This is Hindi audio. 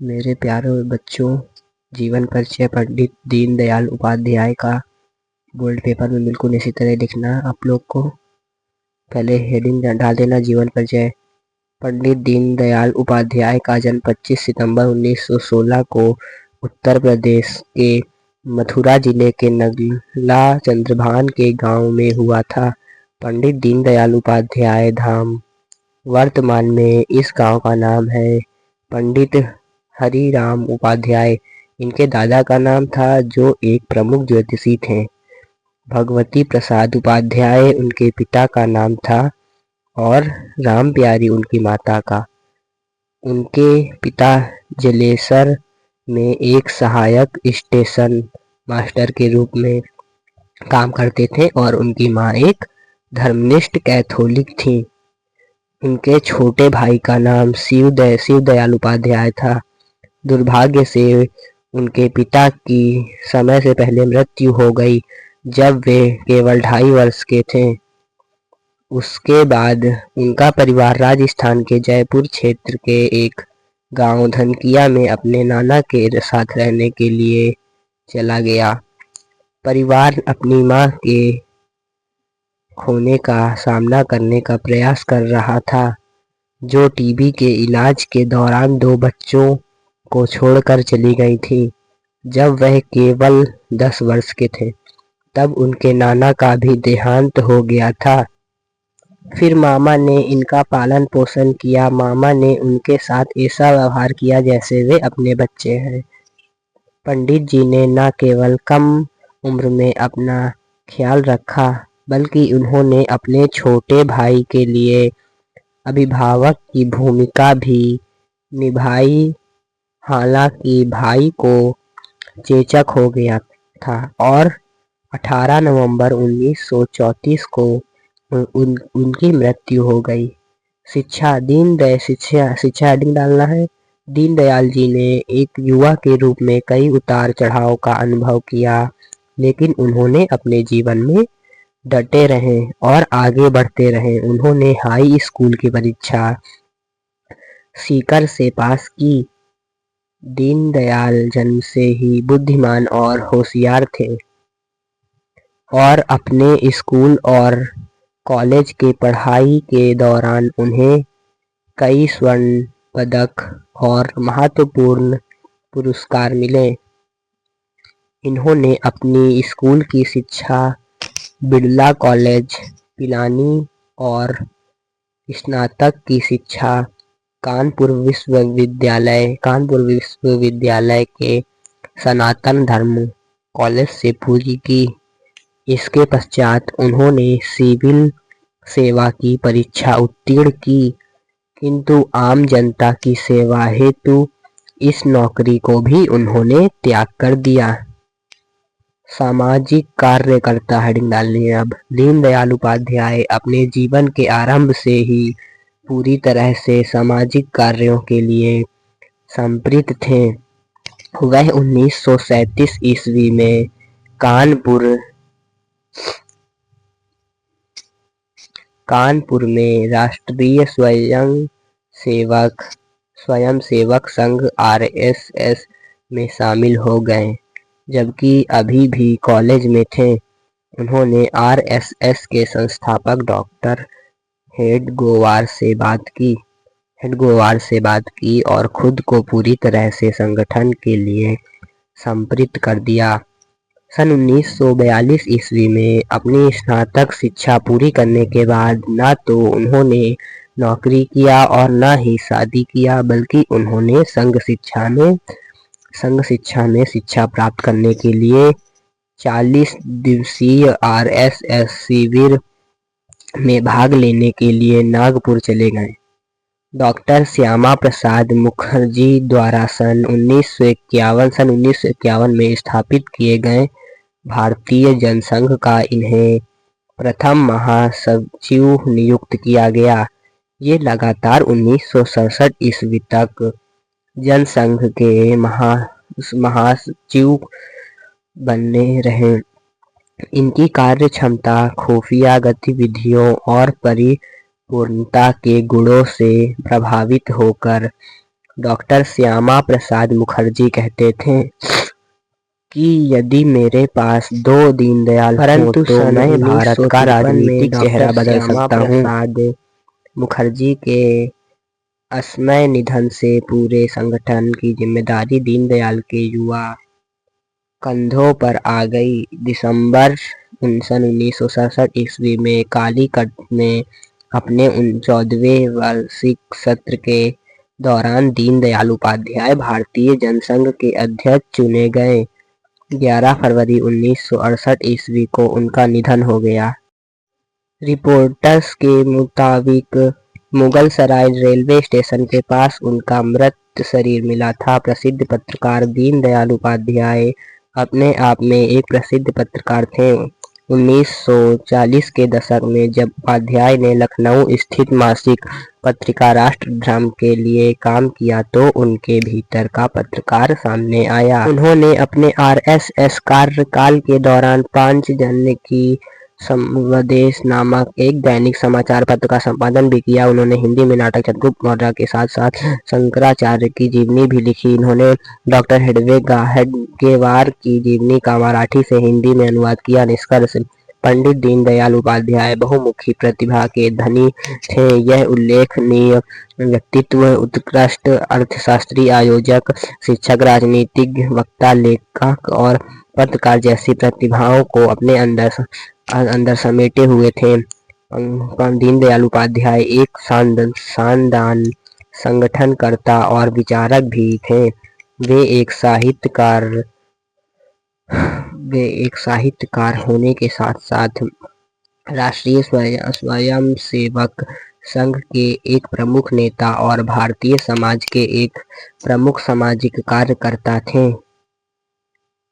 मेरे प्यारे बच्चों, जीवन परिचय पंडित दीनदयाल उपाध्याय का बोल्ड पेपर में बिल्कुल इसी तरह लिखना है आप लोग को। पहले हेडिंग डाल देना जीवन परिचय। पंडित दीनदयाल उपाध्याय का जन्म 25 सितंबर 1916 को उत्तर प्रदेश के मथुरा जिले के नगला चंद्रभान के गांव में हुआ था। पंडित दीनदयाल उपाध्याय धाम वर्तमान में इस गांव का नाम है पंडित हरिराम उपाध्याय। इनके दादा का नाम था जो एक प्रमुख ज्योतिषी थे। भगवती प्रसाद उपाध्याय उनके पिता का नाम था और राम प्यारी उनकी माता का। उनके पिता जलेसर में एक सहायक स्टेशन मास्टर के रूप में काम करते थे और उनकी मां एक धर्मनिष्ठ कैथोलिक थी। उनके छोटे भाई का नाम शिवदयाल उपाध्याय था। दुर्भाग्य से उनके पिता की समय से पहले मृत्यु हो गई जब वे केवल 2.5 वर्ष के थे। उसके बाद उनका परिवार राजस्थान के जयपुर क्षेत्र के एक गांव धनकिया में अपने नाना के साथ रहने के लिए चला गया। परिवार अपनी मां के खोने का सामना करने का प्रयास कर रहा था, जो टीबी के इलाज के दौरान 2 बच्चों को छोड़कर चली गई थी। जब वह केवल 10 वर्ष के थे तब उनके नाना का भी देहांत हो गया था। फिर मामा ने इनका पालन पोषण किया। मामा ने उनके साथ ऐसा व्यवहार किया जैसे वे अपने बच्चे हैं। पंडित जी ने न केवल कम उम्र में अपना ख्याल रखा बल्कि उन्होंने अपने छोटे भाई के लिए अभिभावक की भूमिका भी निभाई। हालांकि भाई को चेचक हो गया था और 18 नवंबर 1934 को उनकी मृत्यु हो गई। शिक्षा हेडिंग डालना है। दीनदयाल जी ने एक युवा के रूप में कई उतार चढ़ाव का अनुभव किया, लेकिन उन्होंने अपने जीवन में डटे रहे और आगे बढ़ते रहे। उन्होंने हाई स्कूल की परीक्षा सीकर से पास की। दीनदयाल जन्म से ही बुद्धिमान और होशियार थे और अपने स्कूल और कॉलेज के पढ़ाई के दौरान उन्हें कई स्वर्ण पदक और महत्वपूर्ण पुरस्कार मिले। इन्होंने अपनी स्कूल की शिक्षा बिड़ला कॉलेज पिलानी और स्नातक की शिक्षा कानपुर विश्वविद्यालय के सनातन धर्म कॉलेज से पूरी की। इसके पश्चात उन्होंने सिविल सेवा की परीक्षा उत्तीर्ण की, किंतु आम जनता की सेवा हेतु इस नौकरी को भी उन्होंने त्याग कर दिया। सामाजिक कार्यकर्ता हेडिंग डालनी है अब। दीनदयाल उपाध्याय अपने जीवन के आरंभ से ही पूरी तरह से सामाजिक कार्यों के लिए समर्पित थे। वह 1937 ईस्वी में कानपुर में राष्ट्रीय स्वयंसेवक संघ RSS में शामिल हो गए। जबकि अभी भी कॉलेज में थे, उन्होंने RSS के संस्थापक डॉक्टर हेडगोवार से बात की और खुद को पूरी तरह से संगठन के लिए समर्पित कर दिया। सन 1942 ईस्वी में अपनी स्नातक शिक्षा पूरी करने के बाद न तो उन्होंने नौकरी किया और न ही शादी किया, बल्कि उन्होंने संघ शिक्षा में शिक्षा प्राप्त करने के लिए 40 दिवसीय RSS शिविर में भाग लेने के लिए नागपुर चले गए। डॉक्टर श्यामा प्रसाद मुखर्जी द्वारा सन 1951 में स्थापित किए गए भारतीय जनसंघ का इन्हें प्रथम महासचिव नियुक्त किया गया। ये लगातार 1967 ईस्वी तक जनसंघ के महासचिव बने रहे। इनकी कार्य क्षमता, खुफिया गतिविधियों और परिपूर्णता के गुणों से प्रभावित होकर डॉक्टर श्यामा प्रसाद मुखर्जी कहते थे कि यदि मेरे पास 2 दीनदयाल परंतु तो मैं भारत का राजनीतिक चेहरा बदल सकता हूँ। प्रसाद मुखर्जी के असमय निधन से पूरे संगठन की जिम्मेदारी दीनदयाल के युवा कंधों पर आ गई। दिसंबर 1967 ईस्वी में कालीकट में अपने 14वें वार्षिक सत्र के दौरान दीनदयाल उपाध्याय भारतीय जनसंघ के अध्यक्ष चुने गए। 11 फरवरी 1968 ईस्वी को उनका निधन हो गया। रिपोर्टर्स के मुताबिक मुगलसराय रेलवे स्टेशन के पास उनका मृत शरीर मिला था। प्रसिद्ध पत्रकार दीनदयाल उपाध्याय अपने आप में एक प्रसिद्ध पत्रकार थे। 1940 के दशक में जब उपाध्याय ने लखनऊ स्थित मासिक पत्रिका राष्ट्रधर्म के लिए काम किया तो उनके भीतर का पत्रकार सामने आया। उन्होंने अपने आरएसएस कार्यकाल के दौरान पांचजन्य की संदेश नामक एक दैनिक समाचार पत्र का संपादन भी किया। उन्होंने हिंदी में नाटक चंद्रगुप्त मौर्य के साथ साथ शंकराचार्य की जीवनी भी लिखी। इन्होंने डॉक्टर हेडगेवार की जीवनी का मराठी से हिंदी में अनुवाद किया। निष्कर्ष: पंडित दीनदयाल उपाध्याय बहुमुखी प्रतिभा के धनी थे। यह उल्लेखनीय व्यक्तित्व उत्कृष्ट अर्थशास्त्री, आयोजक, शिक्षक, राजनीतिज्ञ, वक्ता, लेखक और पत्रकार जैसी प्रतिभाओं को अपने अंदर समेटे हुए थे। दीनदयाल उपाध्याय एक शानदार संगठनकर्ता और विचारक भी थे। वे एक साहित्यकार होने के साथ साथ राष्ट्रीय स्वयंसेवक संघ के एक प्रमुख नेता और भारतीय समाज के एक प्रमुख सामाजिक कार्यकर्ता थे।